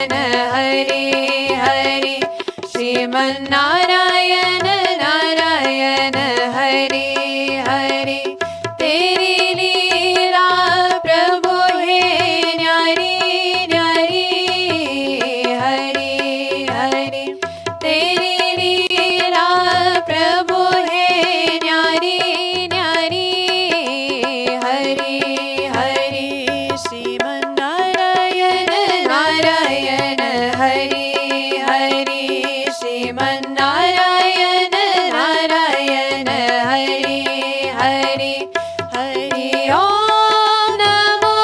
हरे हरे श्रीमन्नारायण नारायण हरे हरे तेरी लीला प्रभु है न्यारी न्यारी हरे हरे तेरी लीला प्रभु है न्यारी न्यारी हरे हरे श्रीमन्नारायण नारायण हरे हरे श्रीमन्नारायण नारायण हरे हरे हरि ओम नमो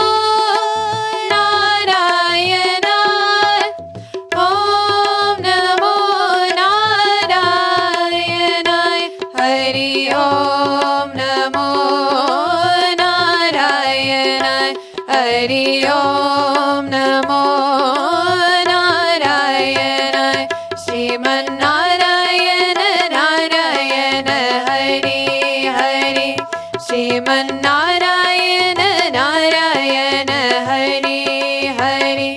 नारायण ओम नमो नारायण हरि ओम नमो नारायण हरि ओम नमो नारायण श्रीमन्नारायण नारायण हरे हरे श्रीमन्नारायण नारायण हरे हरे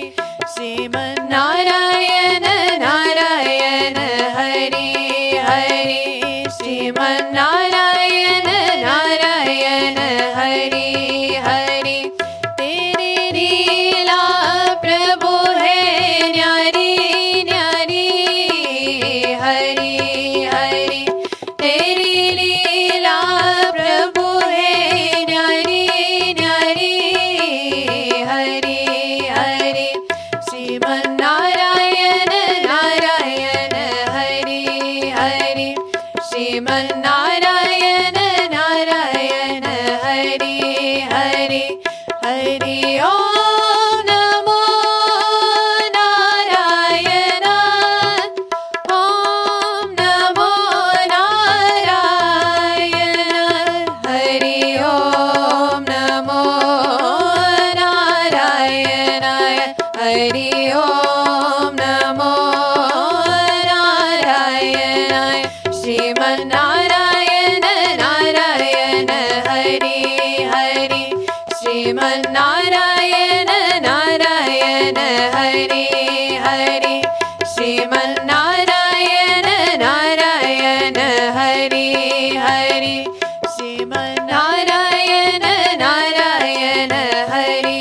श्रीमन्नारायण नारायण हरे हरे श्रीमन्नारायण नारायण हरे हरे तेरी लीला प्रभु है न्यारी न्यारी हरे हरे तेरी लीला प्रभु है न्यारी न्यारी हरे हरे श्रीमन्नारायण नारायण हरे हरे श्रीमन्नारायण नारायण हरे हरे हरि ओम नमो नारायण ओम नमो नारायण हरि ओम नमो नारायण हरि ओम नमो नारायण श्रीमन्नारायण नारायण हरे हरे श्रीमन्नारायण नारायण हरे हरे श्रीमन्नारायण नारायण हरे हरे श्रीमन्नारायण नारायण हरे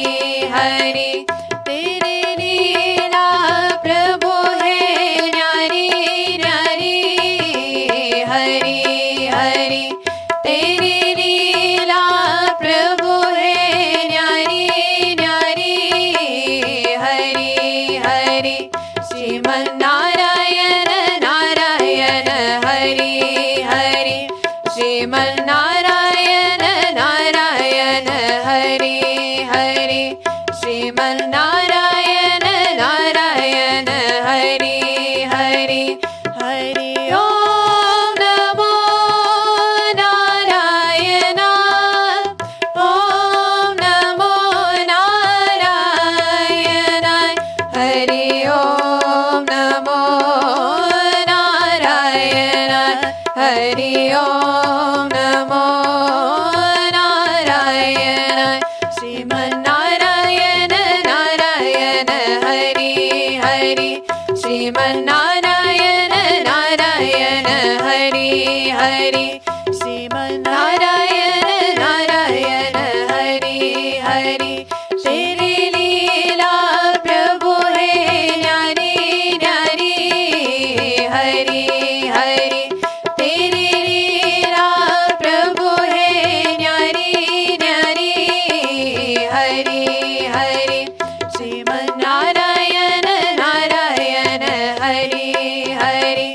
हरे तेरे लीला प्रभु है न्यारी न्यारी हरे हरे तेरी लीला प्रभु है न्यारी न्यारी हरे हरे श्रीमन्नारायण नारायण हरे हरे श्रीमन्नारायण नारायण हरे हरे श्रीमन्नारायण नारायण हरे हरे हरि ओम नमो नारायण ओम नमो नारायण हरि ओम नमो नारायण हरि ओम नमो नारायण श्रीमन्नारायण नारायण हरे हरे श्रीमन्नारायण नारायण हरे हरे श्रीमन्नारायण नारायण हरे हरे तेरी लीला प्रभु है न्यारी न्यारी हरे हरे तेरी लीला प्रभु है न्यारी न्यारी हरे हरे श्रीमन्नारायण नारायण हरे हरे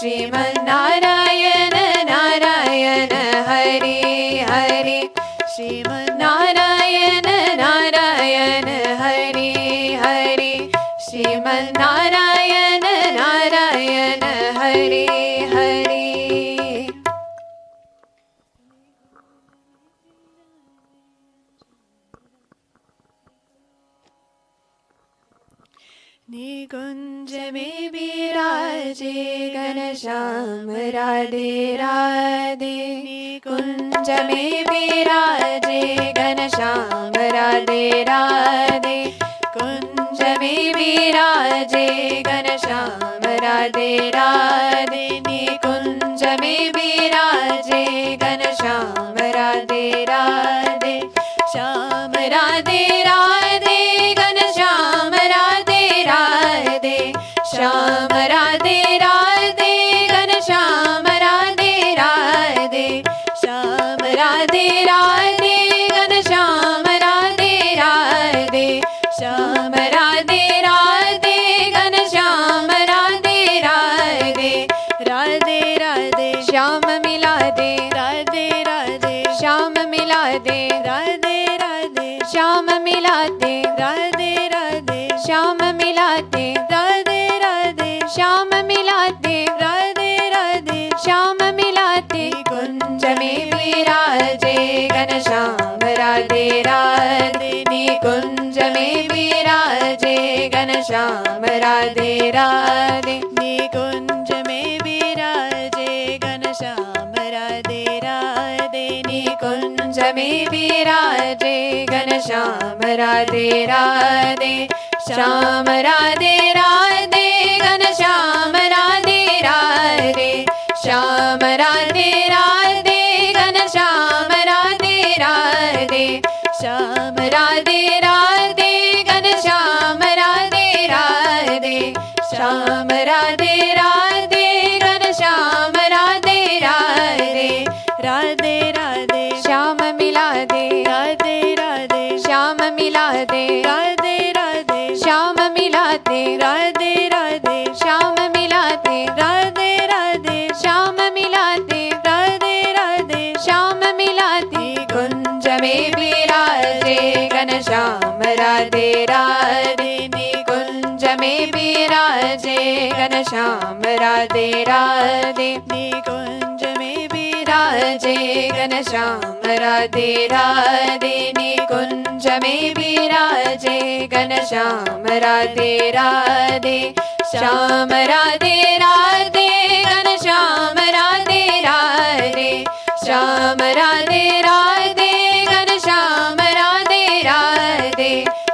श्रीमन्नारायण नारायण हरे हरे श्रीमन्नारायण नारायण हरे हरे श्रीमन्नारायण नारायण हरे हरे निकुंज में विराजे घनश्याम राधे राधे निकुंज में विराजे घनश्याम राधे राधे कुंज में विराजे घनश्याम राधे राधे निकुंज में विराजे घनश्याम राधे राधे श्याम राधे राधे घनश्याम राधे राधे श्याम राधे राधे घनश्याम राधे राधे श्याम राधे राधे घनश्याम राधे राधे श्याम राधे राधे घनश्याम राधे राधे राधे राधे श्याम मिला दे राधे राधे श्याम मिला दे राधे राधे श्याम मिला दे राधे राधे श्याम मिला दे राधे राधे श्याम मिला दे राधे राधे श्याम मिला दे कुंज में विराजे घनश्याम राधे राधे निकुंज में विराजे घनश्याम राधे राधे निकुंज में विराजे घनश्याम राधे राधे निकुंज में विराजे घनश्याम राधे राधे श्याम राधे राधे घनश्याम राधे राधे श्याम राधे राधे घनश्याम राधे राधे श्याम राधे राधे घनश्याम राधे राधे श्याम राधे राधे घनश्याम राधे राधे राधे राधे श्याम मिला दे राधे राधे श्याम मिला दे राधे राधे श्याम मिला दे राधे राधे श्याम मिला दे राधे राधे श्याम मिला दे राधे राधे श्याम मिला दे कुंज में विराजे घनश्याम राधे राधे निकुंज में विराजे घनश्याम राधे राधे निकुंज में विराजे घनश्याम राधे राधे निकुंज में विराजे घनश्याम राधे राधे श्याम राधे राधे घनश्याम राधे राधे श्याम राधे राधे घनश्याम राधे राधे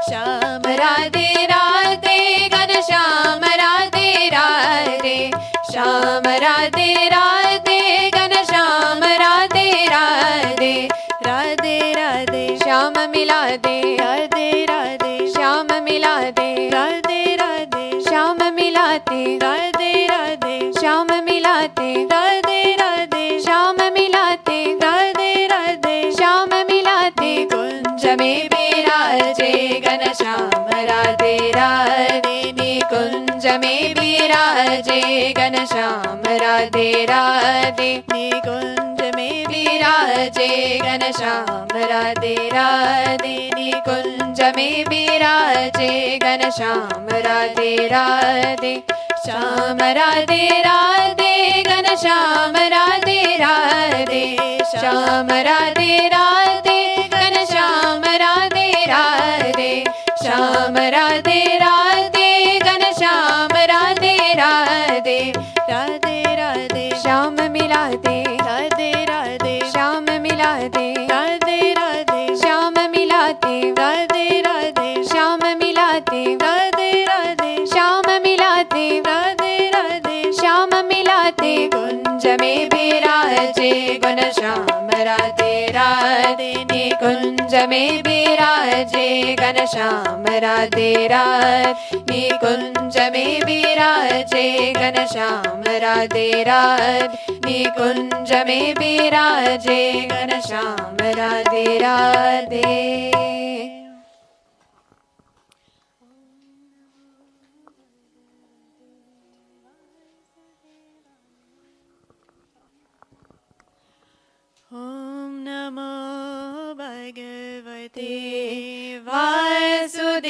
श्याम राधे राधे घनश्याम राधे राधे श्याम राधे राधे घनश्याम राधे राधे राधे राधे श्याम मिला दे राधे राधे श्याम मिला दे राधे राधे श्याम मिला दे राधे राधे श्याम मिला दे राधे राधे श्याम मिला दे राधे राधे श्याम मिला दे कुंज में विराजे घनश्याम राधे राधे निकुंज में विराजे घनश्याम राधे राधे निकुंज में विराजे घनश्याम राधे राधे निकुंज में विराजे घनश्याम राधे राधे श्याम राधे राधे घनश्याम राधे राधे श्याम राधे राधे घनश्याम राधे राधे श्याम राधे राधे घनश्याम राधे राधे राधे राधे श्याम मिला दे राधे राधे श्याम मिला दे राधे राधे श्याम मिला दे राधे राधे श्याम मिला दे राधे राधे श्याम मिला दे राधे राधे श्याम मिला दे कुंज में विराजे घनश्याम राधे राधे निकुंज में विराजे घनश्याम राधे राधे निकुंज में विराजे घनश्याम राधे राधे निकुंज में विराजे घनश्याम राधे राधे ॐ नमो भगवते वासुदेवाय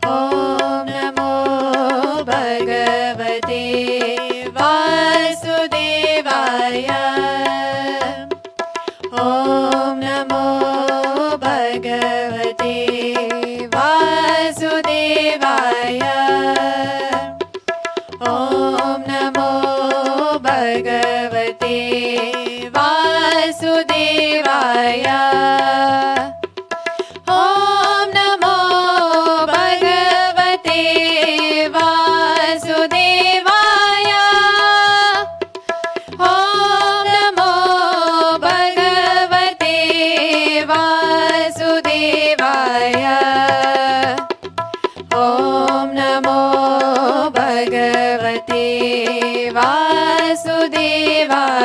ॐ नमो भगवते वासुदेवाय ॐ नमो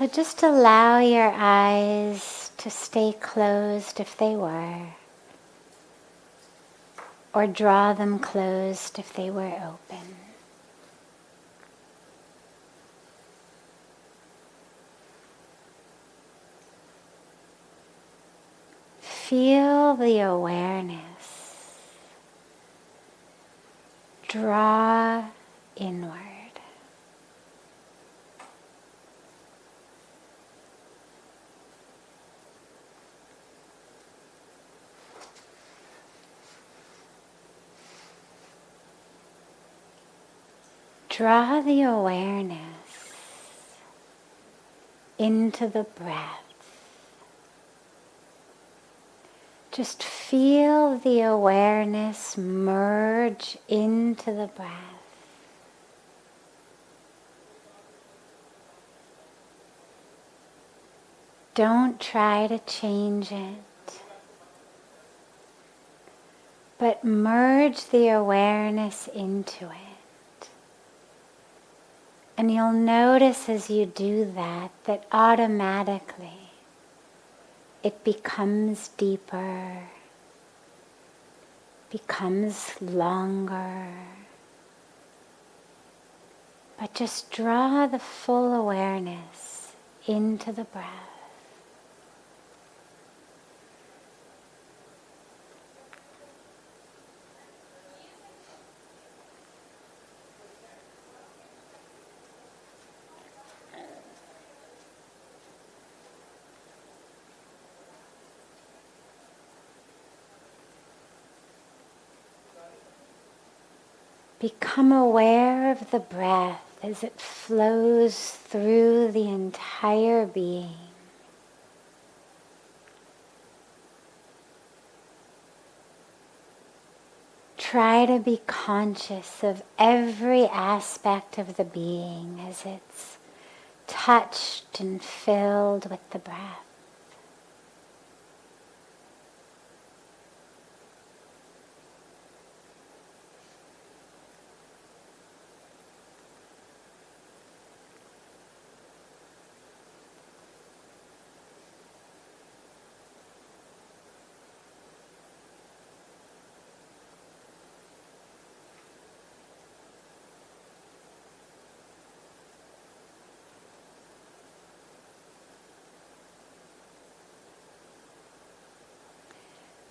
So just allow your eyes to stay closed if they were, or draw them closed if they were open. Feel the awareness draw inward. Draw the awareness into the breath. Just feel the awareness merge into the breath. Don't try to change it, but merge the awareness into it. And you'll notice as you do that, that automatically it becomes deeper, becomes longer. But just draw the full awareness into the breath. Become aware of the breath as it flows through the entire being. Try to be conscious of every aspect of the being as it's touched and filled with the breath.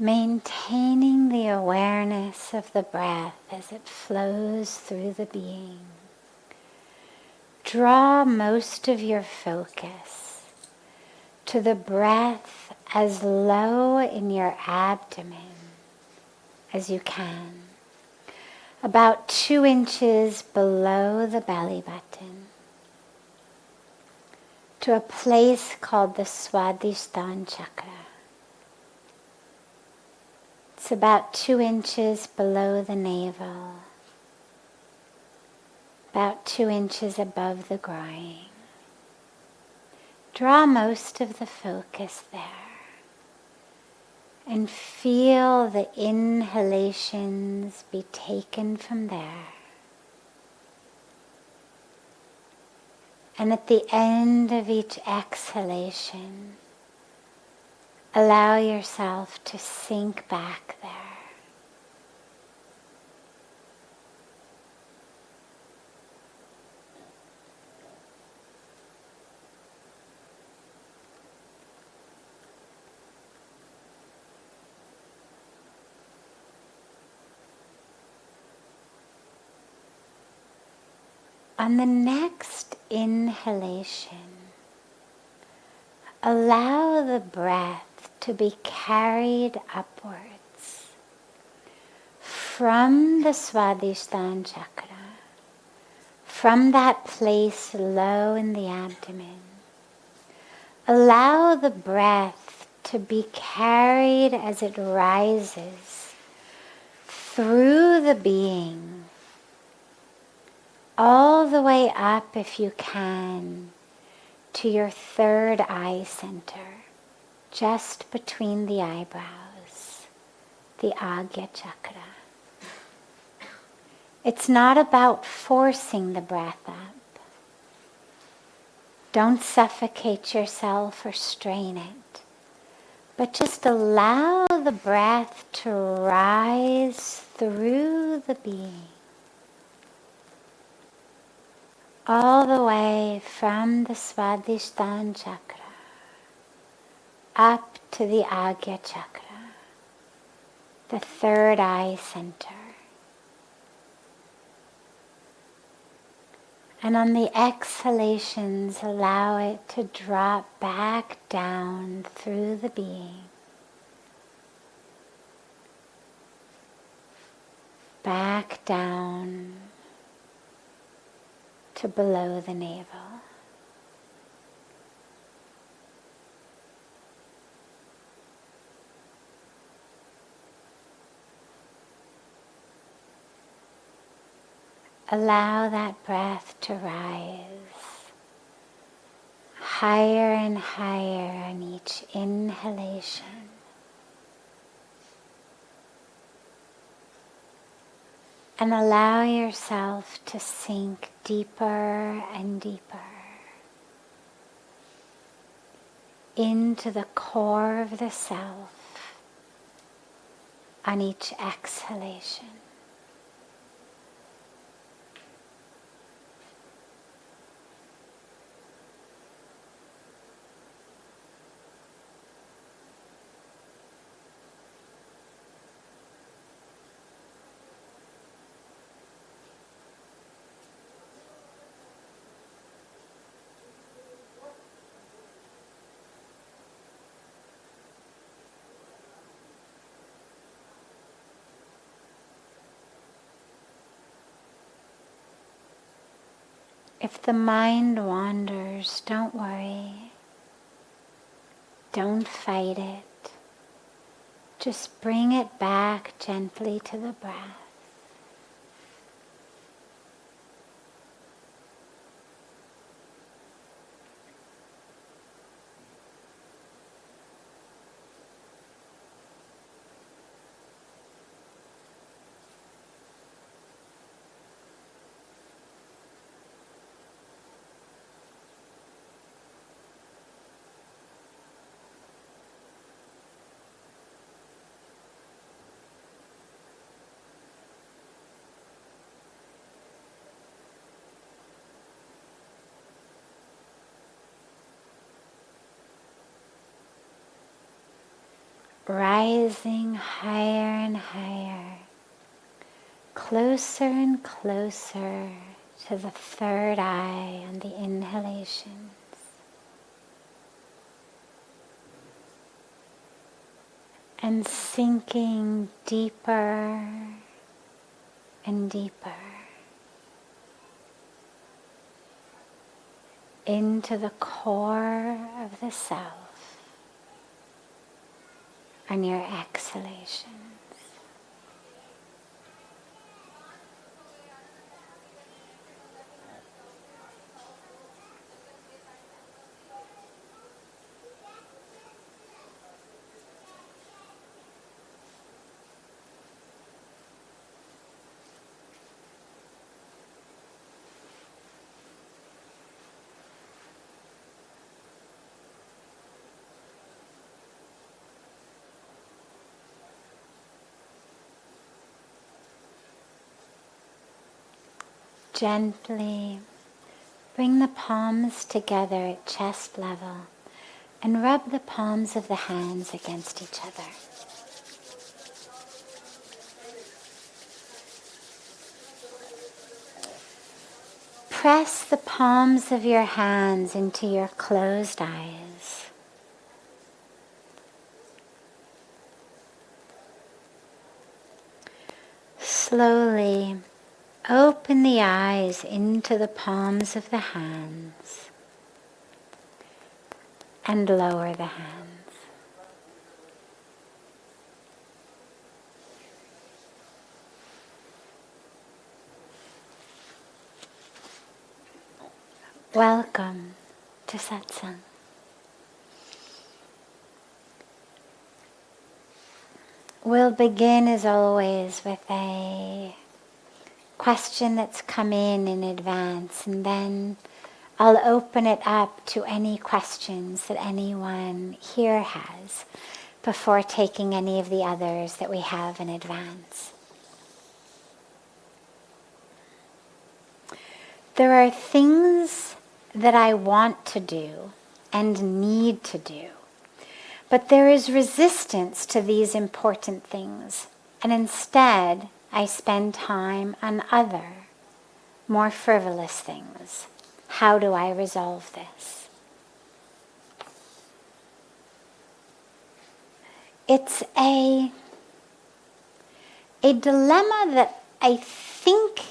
Maintaining the awareness of the breath as it flows through the being. Draw most of your focus to the breath as low in your abdomen as you can, about 2 inches below the belly button, to a place called the Swadhisthana chakra. It's about 2 inches below the navel, about 2 inches above the groin. Draw most of the focus there and feel the inhalations be taken from there. And at the end of each exhalation, allow yourself to sink back there. On the next inhalation, allow the breath to be carried upwards from the Swadhisthana chakra, from that place low in the abdomen. Allow the breath to be carried as it rises through the being, all the way up, if you can, to your third eye center, just between the eyebrows, the Agya chakra. It's not about forcing the breath up. Don't suffocate yourself or strain it, but just allow the breath to rise through the being, all the way from the Swadhisthana chakra up to the Agya chakra, the third eye center. And on the exhalations, allow it to drop back down through the being, back down to below the navel. Allow that breath to rise higher and higher on each inhalation. And allow yourself to sink deeper and deeper into the core of the self on each exhalation. If the mind wanders, don't worry. Don't fight it. Just bring it back gently to the breath. Rising higher and higher, closer and closer to the third eye on the inhalations. And sinking deeper and deeper into the core of the self on your exhalations. Gently bring the palms together at chest level and rub the palms of the hands against each other. Press the palms of your hands into your closed eyes. Slowly open the eyes into the palms of the hands and lower the hands. Welcome to satsang. We'll begin as always with a question that's come in advance, and then I'll open it up to any questions that anyone here has before taking any of the others that we have in advance. There are things that I want to do and need to do, but there is resistance to these important things, and instead I spend time on other, more frivolous things. How do I resolve this? It's a dilemma that I think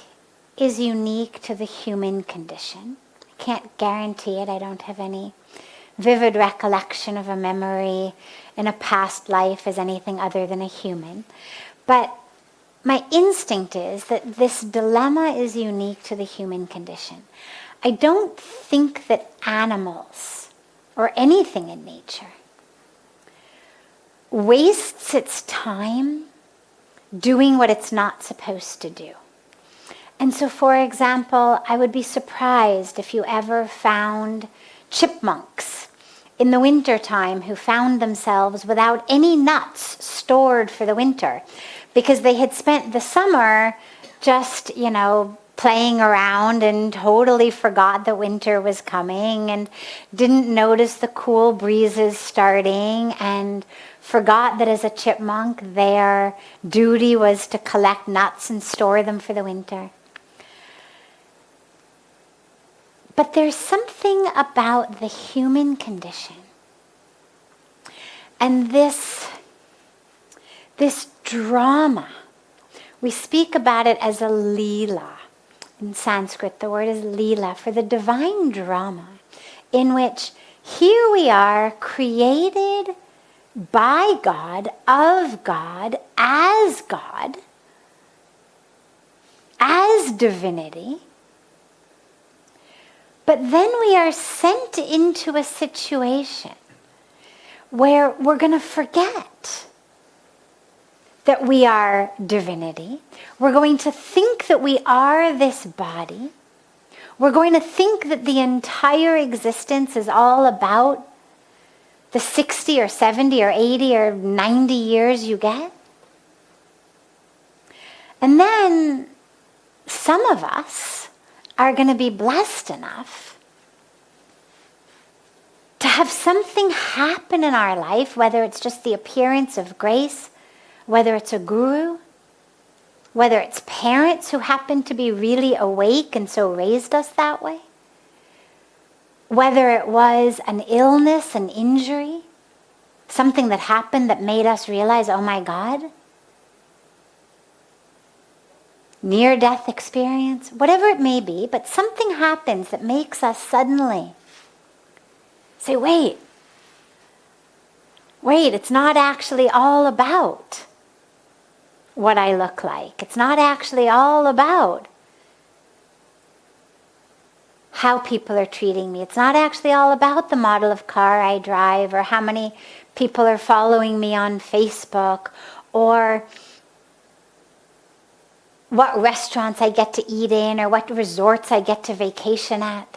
is unique to the human condition. I can't guarantee it. I don't have any vivid recollection of a memory in a past life as anything other than a human. But my instinct is that this dilemma is unique to the human condition. I don't think that animals or anything in nature wastes its time doing what it's not supposed to do. And so, for example, I would be surprised if you ever found chipmunks in the wintertime who found themselves without any nuts stored for the winter because they had spent the summer just, playing around and totally forgot that winter was coming and didn't notice the cool breezes starting and forgot that as a chipmunk their duty was to collect nuts and store them for the winter. But there's something about the human condition and this drama. We speak about it as a leela. In Sanskrit, the word is leela, for the divine drama, in which here we are created by God, of God, as divinity, but then we are sent into a situation where we're going to forget that we are divinity. We're going to think that we are this body. We're going to think that the entire existence is all about the 60 or 70 or 80 or 90 years you get. And then some of us are going to be blessed enough to have something happen in our life, whether it's just the appearance of grace, whether it's a guru, whether it's parents who happen to be really awake and so raised us that way, whether it was an illness, an injury, something that happened that made us realize, oh my God, near-death experience, whatever it may be, but something happens that makes us suddenly say, wait, it's not actually all about what I look like. It's not actually all about how people are treating me. It's not actually all about the model of car I drive or how many people are following me on Facebook or what restaurants I get to eat in or what resorts I get to vacation at,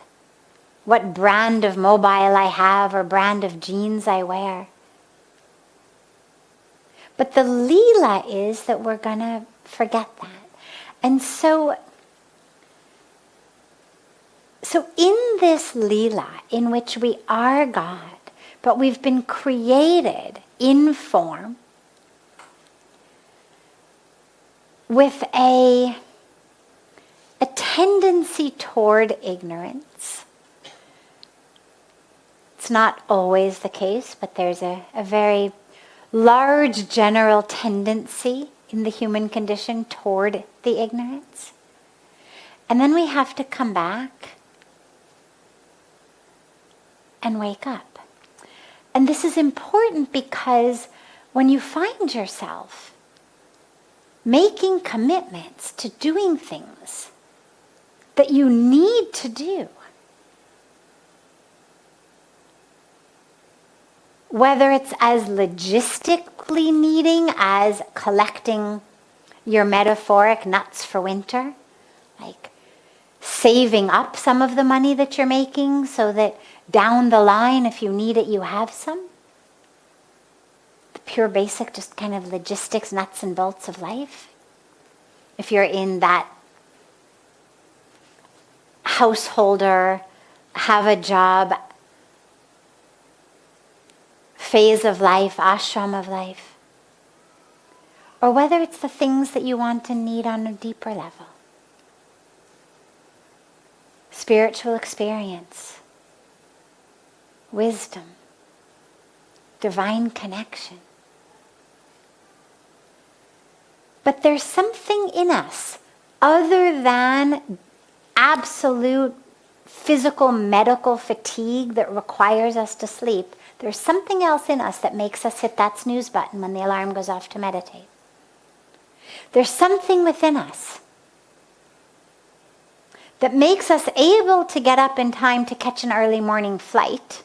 what brand of mobile I have or brand of jeans I wear. But the leela is that we're going to forget that. And so in this leela in which we are God, but we've been created in form with a tendency toward ignorance. It's not always the case, but there's a very large general tendency in the human condition toward the ignorance. And then we have to come back and wake up. And this is important because when you find yourself making commitments to doing things that you need to do, whether it's as logistically needing as collecting your metaphoric nuts for winter, like saving up some of the money that you're making so that down the line, if you need it, you have some. The pure basic, just kind of logistics, nuts and bolts of life. If you're in that householder, have a job phase of life, ashram of life. Or whether it's the things that you want and need on a deeper level. Spiritual experience, wisdom, divine connection. But there's something in us other than absolute physical, medical fatigue that requires us to sleep. There's something else in us that makes us hit that snooze button when the alarm goes off to meditate. There's something within us that makes us able to get up in time to catch an early morning flight,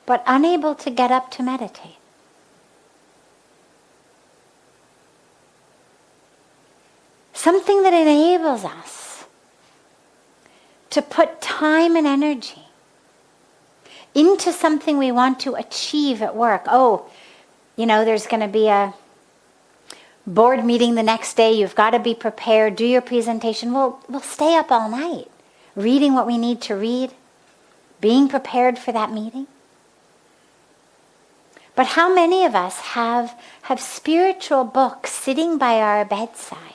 but unable to get up to meditate. Something that enables us to put time and energy into something we want to achieve at work. Oh, there's going to be a board meeting the next day. You've got to be prepared. Do your presentation. We'll stay up all night reading what we need to read, being prepared for that meeting. But how many of us have spiritual books sitting by our bedside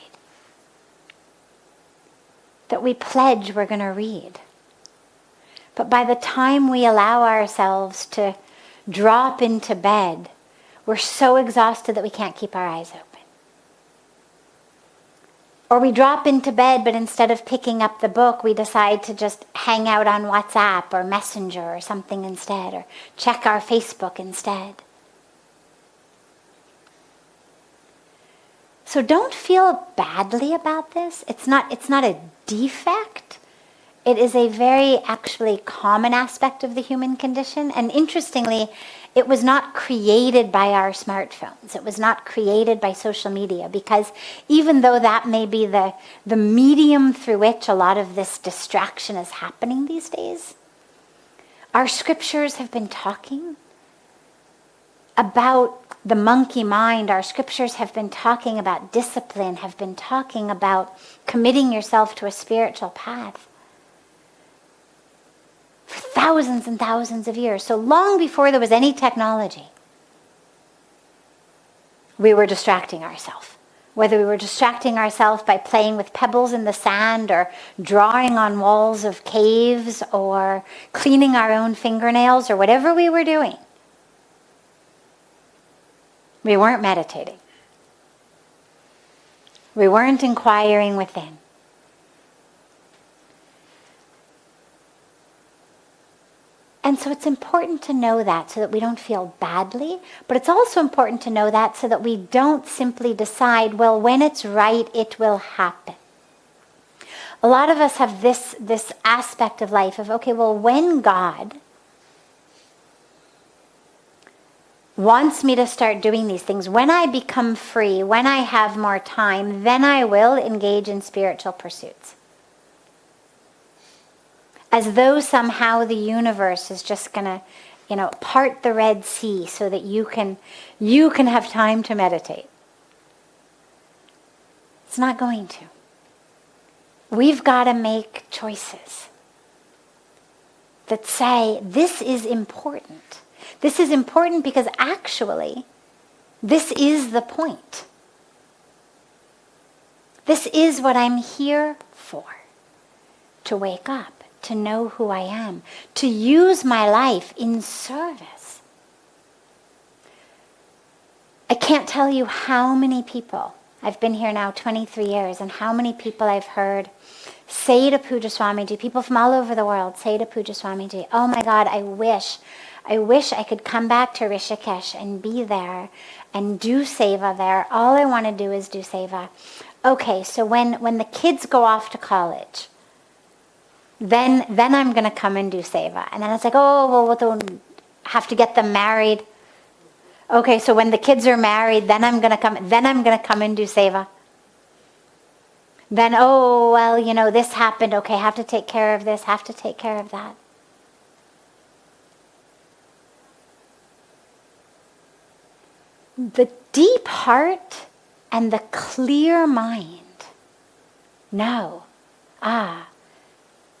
that we pledge we're going to read? But by the time we allow ourselves to drop into bed, we're so exhausted that we can't keep our eyes open. Or we drop into bed, but instead of picking up the book, we decide to just hang out on WhatsApp or Messenger or something instead, or check our Facebook instead. So don't feel badly about this. It's not a defect. It is a very actually common aspect of the human condition. And interestingly, it was not created by our smartphones. It was not created by social media, because even though that may be the medium through which a lot of this distraction is happening these days, our scriptures have been talking about the monkey mind. Our scriptures have been talking about discipline, have been talking about committing yourself to a spiritual path for thousands and thousands of years. So long before there was any technology, we were distracting ourselves. Whether we were distracting ourselves by playing with pebbles in the sand, or drawing on walls of caves, or cleaning our own fingernails, or whatever we were doing, we weren't meditating. We weren't inquiring within. And so it's important to know that so that we don't feel badly, but it's also important to know that so that we don't simply decide, well, when it's right, it will happen. A lot of us have this aspect of life of, okay, well, when God wants me to start doing these things, when I become free, when I have more time, then I will engage in spiritual pursuits. As though somehow the universe is just going to, part the Red Sea so that you can have time to meditate. It's not going to. We've got to make choices that say, this is important. This is important because actually, this is the point. This is what I'm here for. To wake up, to know who I am, to use my life in service. I can't tell you how many people, I've been here now 23 years, and how many people I've heard say to Puja Swamiji, people from all over the world say to Puja Swamiji, oh my God, I wish I could come back to Rishikesh and be there and do seva there. All I want to do is do seva. Okay, so when the kids go off to college, then I'm going to come and do seva. And then it's like, oh, well, we'll have to get them married. Okay, so when the kids are married, then I'm going to come and do seva. then, oh, well, this happened. Okay, have to take care of this, have to take care of that. The deep heart and the clear mind. No.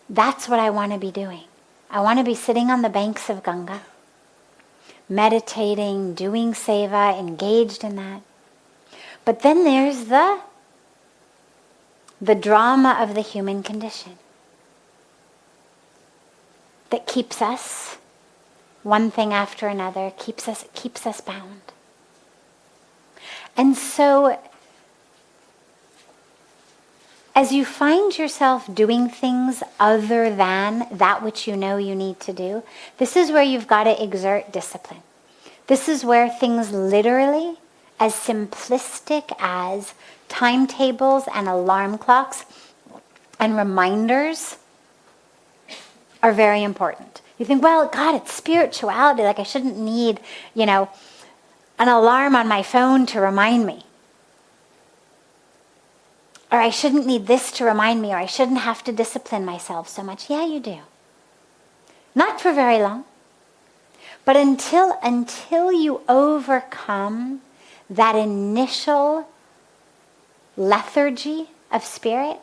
That's what I want to be doing. I want to be sitting on the banks of Ganga, meditating, doing seva, engaged in that. But then there's the drama of the human condition that keeps us, one thing after another, keeps us bound. And so, as you find yourself doing things other than that which you know you need to do, this is where you've got to exert discipline. This is where things literally, as simplistic as timetables and alarm clocks and reminders, are very important. You think, well, God, it's spirituality. Like I shouldn't need, an alarm on my phone to remind me. Or I shouldn't need this to remind me, or I shouldn't have to discipline myself so much. Yeah, you do. Not for very long. But until you overcome that initial lethargy of spirit,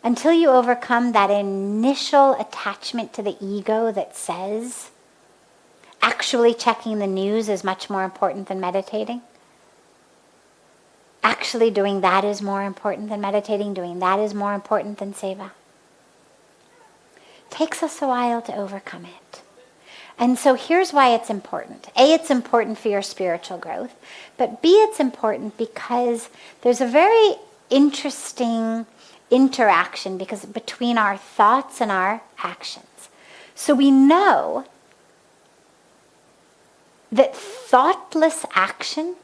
until you overcome that initial attachment to the ego that says, actually checking the news is much more important than meditating. Actually doing that is more important than meditating. Doing that is more important than seva. Takes us a while to overcome it. And so here's why it's important. A, it's important for your spiritual growth. But B, it's important because there's a very interesting interaction between our thoughts and our actions. So we know that thoughtless action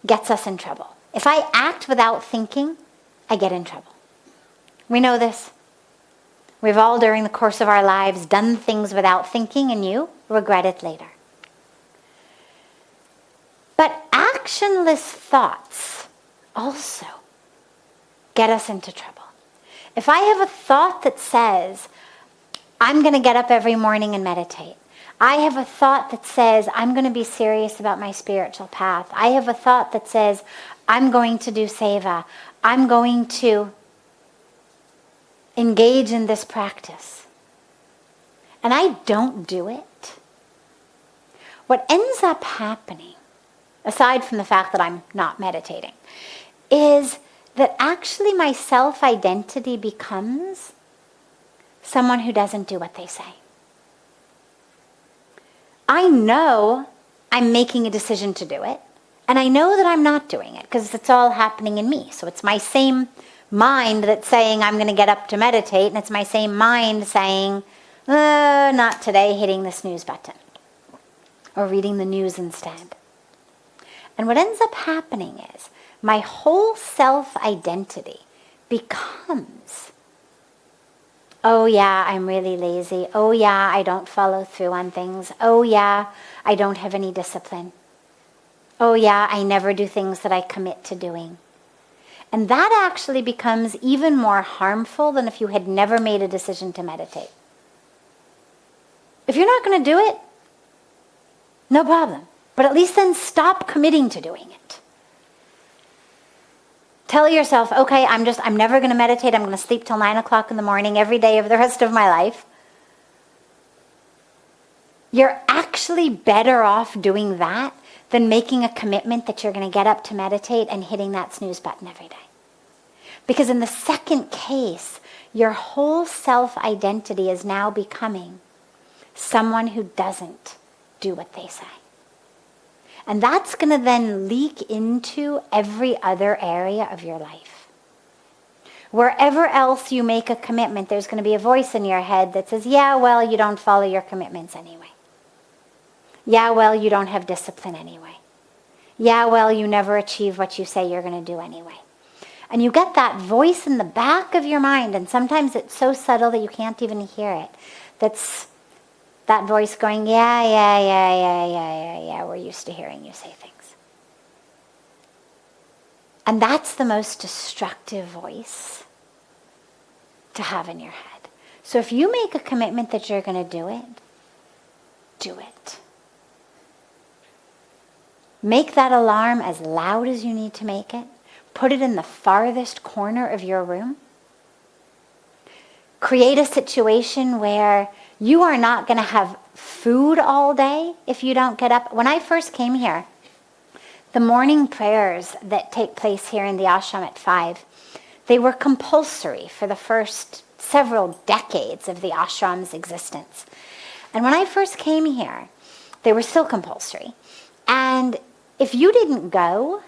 gets us in trouble. If I act without thinking, I get in trouble. We know this. We've all, during the course of our lives, done things without thinking, and you regret it later. But actionless thoughts also get us into trouble. If I have a thought that says, I'm going to get up every morning and meditate. I have a thought that says, I'm going to be serious about my spiritual path. I have a thought that says, I'm going to do seva. I'm going to engage in this practice. And I don't do it. What ends up happening, aside from the fact that I'm not meditating, is that actually my self-identity becomes someone who doesn't do what they say. I know I'm making a decision to do it, and I know that I'm not doing it because it's all happening in me. So it's my same mind that's saying I'm going to get up to meditate, and it's my same mind saying, not today, hitting the snooze button or reading the news instead. And what ends up happening is my whole self-identity becomes, oh yeah, I'm really lazy. Oh yeah, I don't follow through on things. Oh yeah, I don't have any discipline. Oh yeah, I never do things that I commit to doing. And that actually becomes even more harmful than if you had never made a decision to meditate. If you're not going to do it, no problem. But at least then stop committing to doing it. Tell yourself, okay, I'm never going to meditate. I'm going to sleep till 9 o'clock in the morning every day of the rest of my life. You're actually better off doing that than making a commitment that you're going to get up to meditate and hitting that snooze button every day. Because in the second case, your whole self-identity is now becoming someone who doesn't do what they say. And that's going to then leak into every other area of your life. Wherever else you make a commitment, there's going to be a voice in your head that says, yeah, well, you don't follow your commitments anyway. Yeah, well, you don't have discipline anyway. Yeah, well, you never achieve what you say you're going to do anyway. And you get that voice in the back of your mind, and sometimes it's so subtle that you can't even hear it. That's that voice going, yeah, we're used to hearing you say things. And that's the most destructive voice to have in your head. So if you make a commitment that you're going to do it, do it. Make that alarm as loud as you need to make it. Put it in the farthest corner of your room. Create a situation where you are not going to have food all day if you don't get up. When I first came here, the morning prayers that take place here in the ashram at 5, they were compulsory for the first several decades of the ashram's existence. And when I first came here, they were still compulsory. And if you didn't go,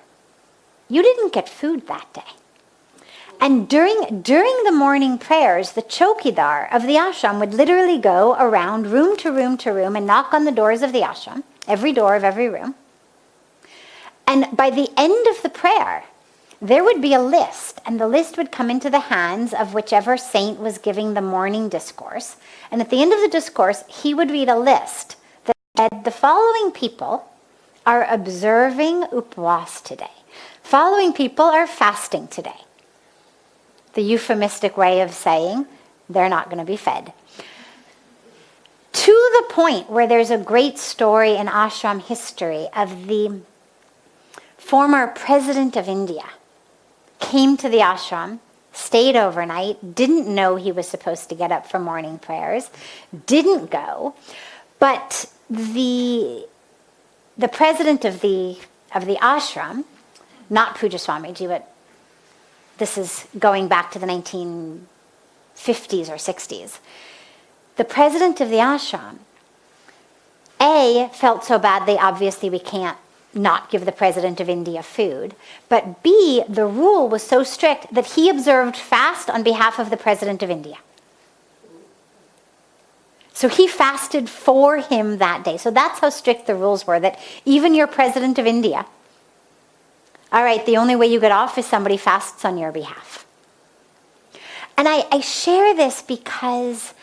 you didn't get food that day. And during the morning prayers, the chowkidar of the ashram would literally go around room to room to room and knock on the doors of the ashram, every door of every room. And by the end of the prayer, there would be a list, and the list would come into the hands of whichever saint was giving the morning discourse. And at the end of the discourse, he would read a list that said, the following people are observing upvas today. Following people are fasting today. The euphemistic way of saying they're not going to be fed. To the point where there's a great story in ashram history of the former president of India came to the ashram, stayed overnight, didn't know he was supposed to get up for morning prayers, didn't go, but the president of the ashram, not Puja Swamiji, but this is going back to the 1950s or 60s, the president of the ashram, A, felt so badly, obviously we can't not give the president of India food, but B, the rule was so strict that he observed fast on behalf of the president of India. So he fasted for him that day. So that's how strict the rules were, that even your president of India, all right, the only way you get off is somebody fasts on your behalf. And I share this because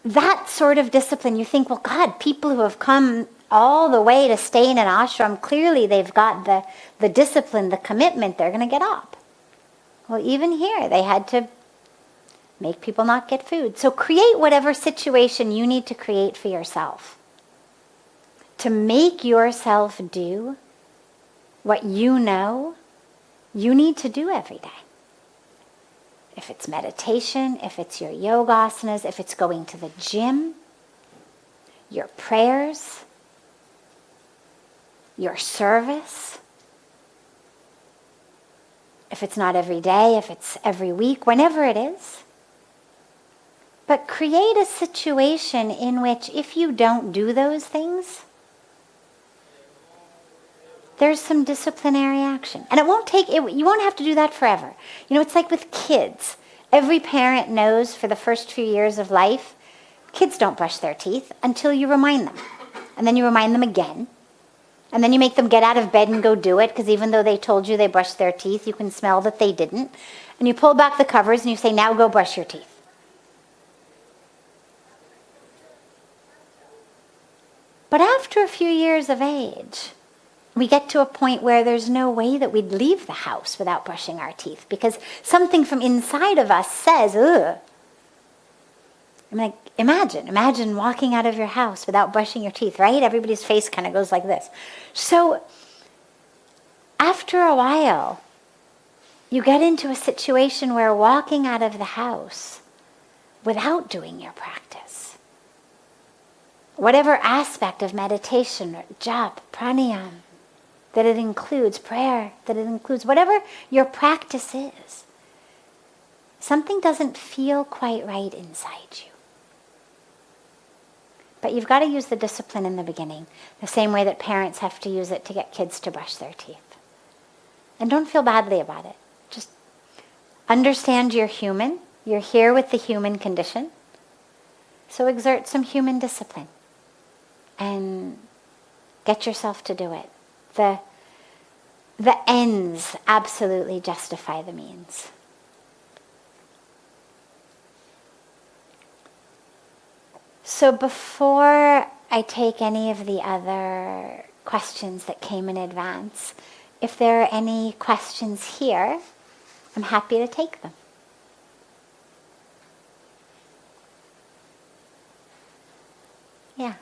that sort of discipline, you think, well, God, people who have come all the way to stay in an ashram, clearly they've got the discipline, the commitment, they're going to get up. Well, even here, they had to make people not get food. So create whatever situation you need to create for yourself to make yourself do what you know you need to do every day. If it's meditation, if it's your yoga asanas, if it's going to the gym, your prayers, your service, if it's not every day, if it's every week, whenever it is. But create a situation in which if you don't do those things, there's some disciplinary action. And it won't take, you won't have to do that forever. You know, it's like with kids. Every parent knows for the first few years of life, kids don't brush their teeth until you remind them. And then you remind them again. And then you make them get out of bed and go do it, because even though they told you they brushed their teeth, you can smell that they didn't. And you pull back the covers and you say, now go brush your teeth. But after a few years of age, we get to a point where there's no way that we'd leave the house without brushing our teeth, because something from inside of us says, ugh. I'm like, imagine walking out of your house without brushing your teeth, right? Everybody's face kind of goes like this. So after a while, you get into a situation where walking out of the house without doing your practice, whatever aspect of meditation, or japa, pranayama, that it includes, prayer, that it includes, whatever your practice is, something doesn't feel quite right inside you. But you've got to use the discipline in the beginning, the same way that parents have to use it to get kids to brush their teeth. And don't feel badly about it. Just understand you're human. You're here with the human condition. So exert some human discipline and get yourself to do it. The ends absolutely justify the means. So before I take any of the other questions that came in advance, if there are any questions here, I'm happy to take them. Yeah.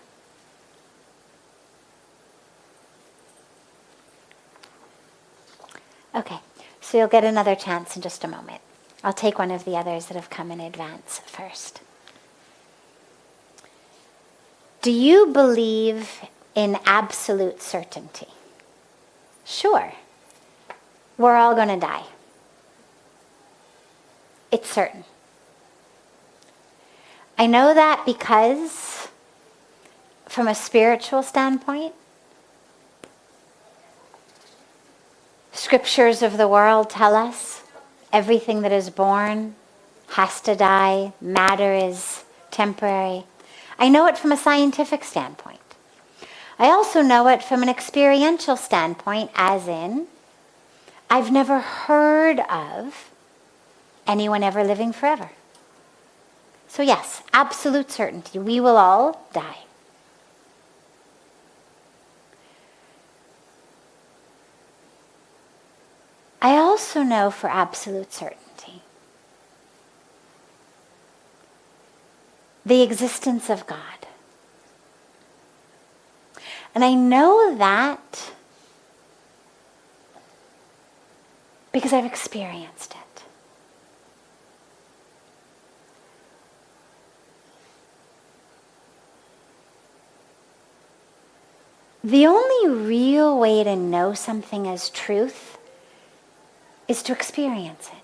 Okay, so you'll get another chance in just a moment. I'll take one of the others that have come in advance first. Do you believe in absolute certainty? Sure. We're all going to die. It's certain. I know that because, from a spiritual standpoint, scriptures of the world tell us everything that is born has to die, matter is temporary. I know it from a scientific standpoint. I also know it from an experiential standpoint, as in, I've never heard of anyone ever living forever. So yes, absolute certainty. We will all die. I also know for absolute certainty the existence of God. And I know that because I've experienced it. The only real way to know something as truth is to experience it.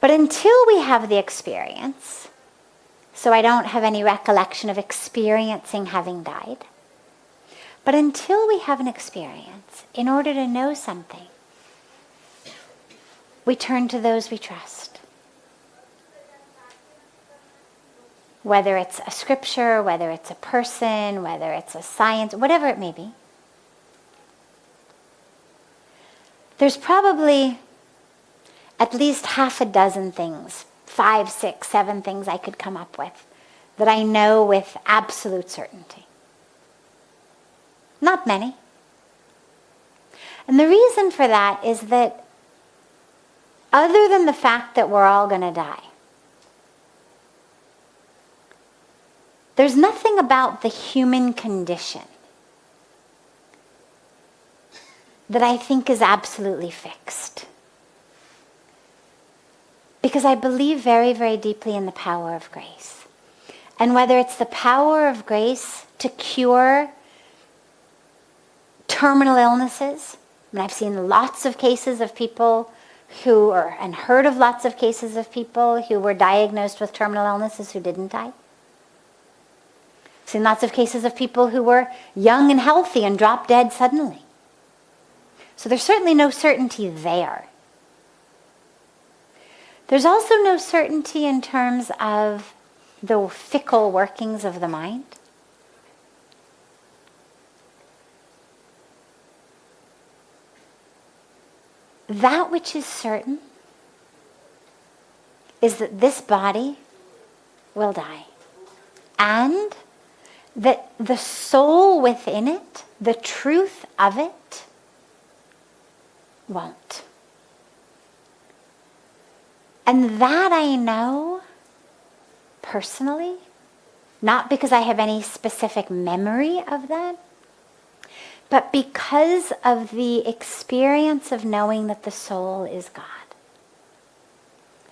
But until we have the experience, so I don't have any recollection of experiencing having died, but until we have an experience, in order to know something, we turn to those we trust. Whether it's a scripture, whether it's a person, whether it's a science, whatever it may be. There's probably at least half a dozen things, 5, 6, 7 things I could come up with that I know with absolute certainty. Not many. And the reason for that is that other than the fact that we're all going to die, there's nothing about the human condition that I think is absolutely fixed. Because I believe very, very deeply in the power of grace. And whether it's the power of grace to cure terminal illnesses, and I've seen lots of cases of people and heard of lots of cases of people who were diagnosed with terminal illnesses who didn't die. I've seen lots of cases of people who were young and healthy and dropped dead suddenly. So there's certainly no certainty there. There's also no certainty in terms of the fickle workings of the mind. That which is certain is that this body will die, and that the soul within it, the truth of it, won't. And that I know personally, not because I have any specific memory of that, but because of the experience of knowing that the soul is God.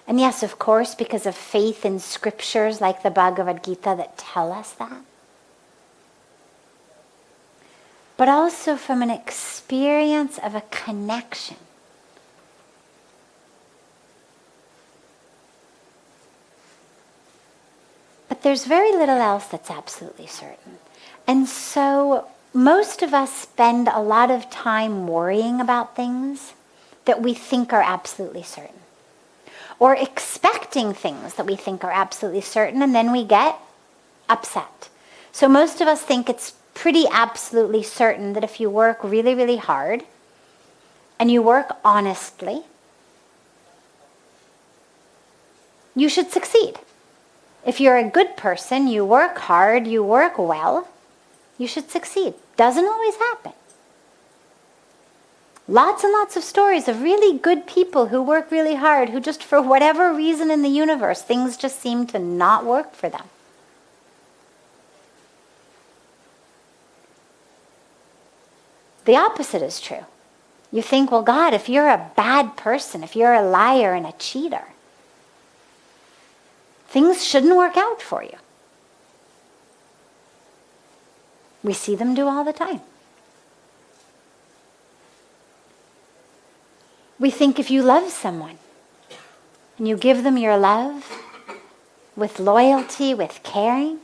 And yes, of course, because of faith in scriptures like the Bhagavad Gita that tell us that. But also from an experience of a connection. But there's very little else that's absolutely certain. And so most of us spend a lot of time worrying about things that we think are absolutely certain. Or expecting things that we think are absolutely certain, and then we get upset. So most of us think it's pretty absolutely certain that if you work really, really hard, and you work honestly, you should succeed. If you're a good person, you work hard, you work well, you should succeed. Doesn't always happen. Lots and lots of stories of really good people who work really hard, who just for whatever reason in the universe, things just seem to not work for them. The opposite is true. You think, well, God, if you're a bad person, if you're a liar and a cheater, things shouldn't work out for you. We see them do all the time. We think if you love someone and you give them your love with loyalty, with caring,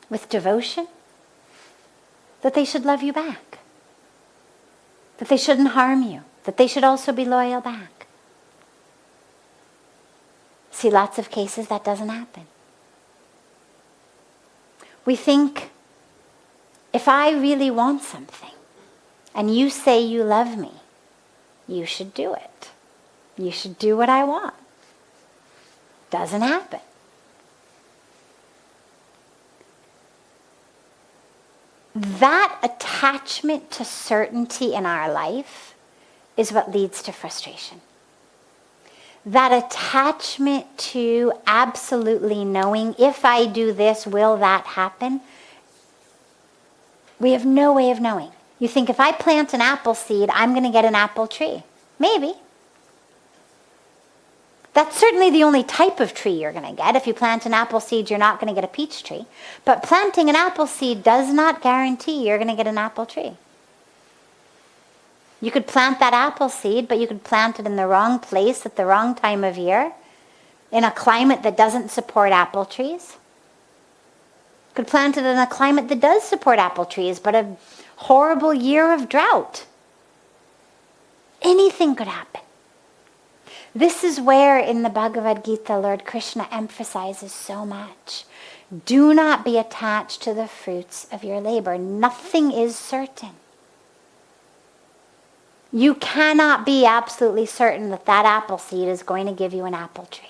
with devotion, that they should love you back. That they shouldn't harm you. That they should also be loyal back. See, lots of cases that doesn't happen. We think, if I really want something and you say you love me, you should do it. You should do what I want. Doesn't happen. That attachment to certainty in our life is what leads to frustration. That attachment to absolutely knowing, if I do this, will that happen? We have no way of knowing. You think if I plant an apple seed, I'm going to get an apple tree. Maybe. That's certainly the only type of tree you're going to get. If you plant an apple seed, you're not going to get a peach tree. But planting an apple seed does not guarantee you're going to get an apple tree. You could plant that apple seed, but you could plant it in the wrong place at the wrong time of year, in a climate that doesn't support apple trees. You could plant it in a climate that does support apple trees, but a horrible year of drought. Anything could happen. This is where in the Bhagavad Gita, Lord Krishna emphasizes so much. Do not be attached to the fruits of your labor. Nothing is certain. You cannot be absolutely certain that that apple seed is going to give you an apple tree.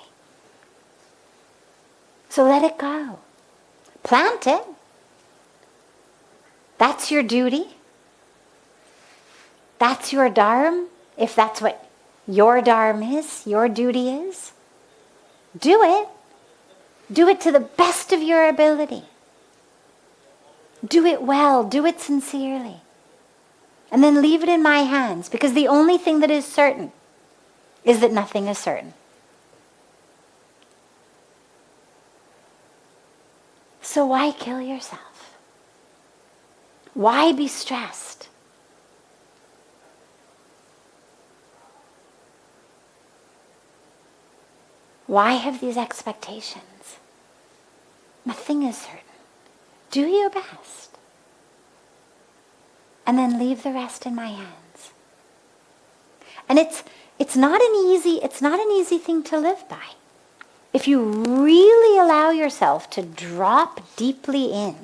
So let it go. Plant it. That's your duty. That's your dharma, if that's what your dharma is, your duty is. Do it. Do it to the best of your ability. Do it well. Do it sincerely. And then leave it in my hands, because the only thing that is certain is that nothing is certain. So why kill yourself? Why be stressed? Why have these expectations? Nothing is certain. Do your best. And then leave the rest in my hands. And it's not an easy thing to live by. If you really allow yourself to drop deeply in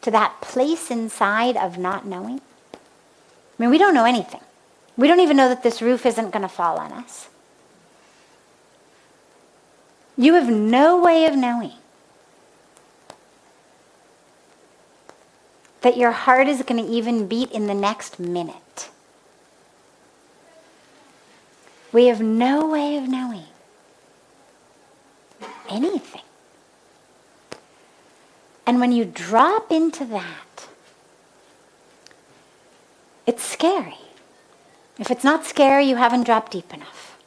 to that place inside of not knowing. I mean, we don't know anything. We don't even know that this roof isn't going to fall on us. You have no way of knowing that your heart is going to even beat in the next minute. We have no way of knowing anything. And when you drop into that, it's scary. If it's not scary, you haven't dropped deep enough.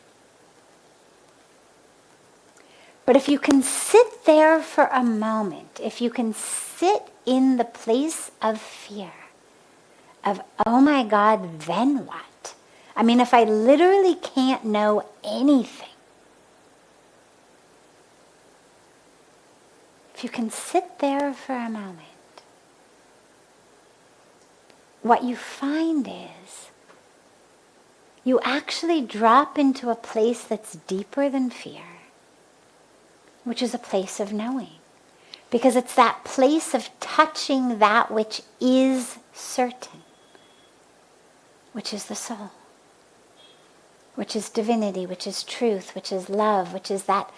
But if you can sit there for a moment, if you can sit in the place of fear, of, oh my God, then what? I mean, if I literally can't know anything, if you can sit there for a moment, what you find is you actually drop into a place that's deeper than fear, which is a place of knowing. Because it's that place of touching that which is certain, which is the soul, which is divinity, which is truth, which is love, which is that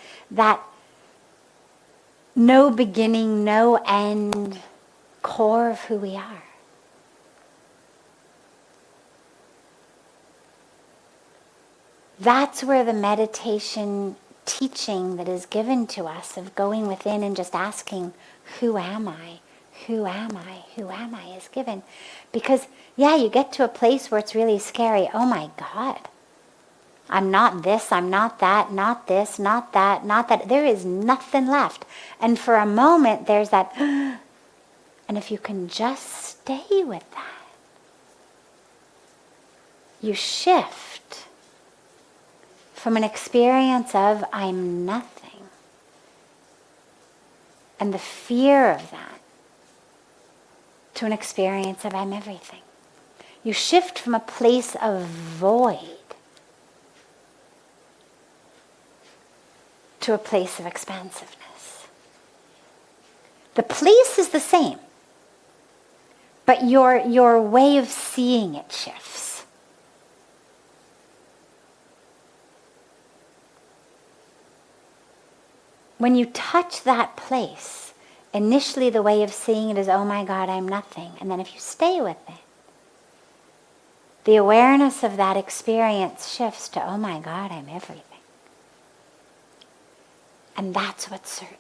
no beginning, no end core of who we are. That's where the meditation teaching that is given to us of going within and just asking, who am I? Who am I? Who am I is given. Because, yeah, you get to a place where it's really scary. Oh my God. I'm not this, I'm not that, not this, not that, not that. There is nothing left. And for a moment, there's that, and if you can just stay with that, you shift from an experience of I'm nothing and the fear of that to an experience of I'm everything. You shift from a place of void to a place of expansiveness. The place is the same, but your way of seeing it shifts. When you touch that place, initially the way of seeing it is, oh my God, I'm nothing. And then if you stay with it, the awareness of that experience shifts to, oh my God, I'm everything. And that's what's certain.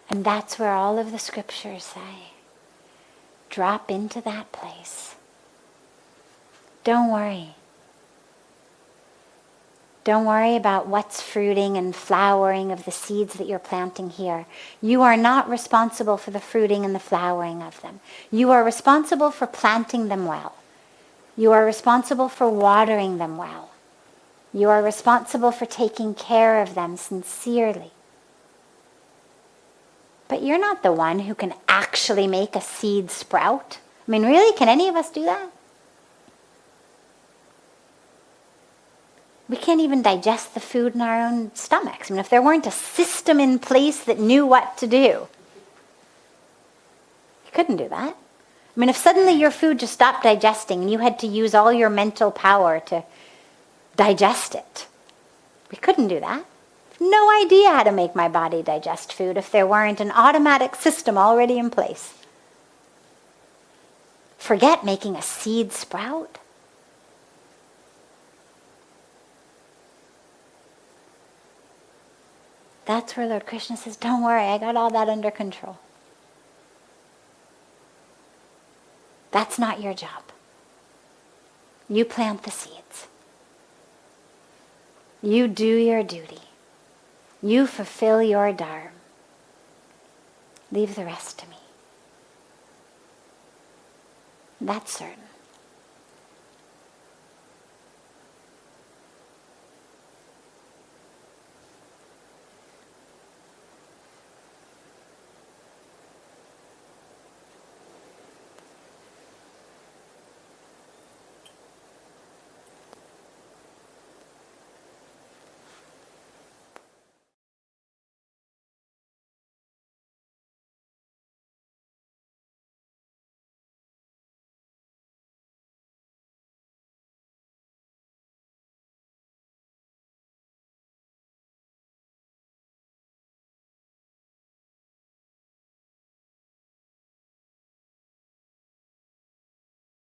And that's where all of the scriptures say, drop into that place. Don't worry. Don't worry about what's fruiting and flowering of the seeds that you're planting here. You are not responsible for the fruiting and the flowering of them. You are responsible for planting them well. You are responsible for watering them well. You are responsible for taking care of them sincerely. But you're not the one who can actually make a seed sprout. I mean, really, can any of us do that? We can't even digest the food in our own stomachs. I mean, if there weren't a system in place that knew what to do, you couldn't do that. I mean, if suddenly your food just stopped digesting and you had to use all your mental power to digest it, we couldn't do that. No idea how to make my body digest food if there weren't an automatic system already in place. Forget making a seed sprout. That's where Lord Krishna says, don't worry, I got all that under control. That's not your job. You plant the seeds. You do your duty. You fulfill your dharma. Leave the rest to me. That's certain.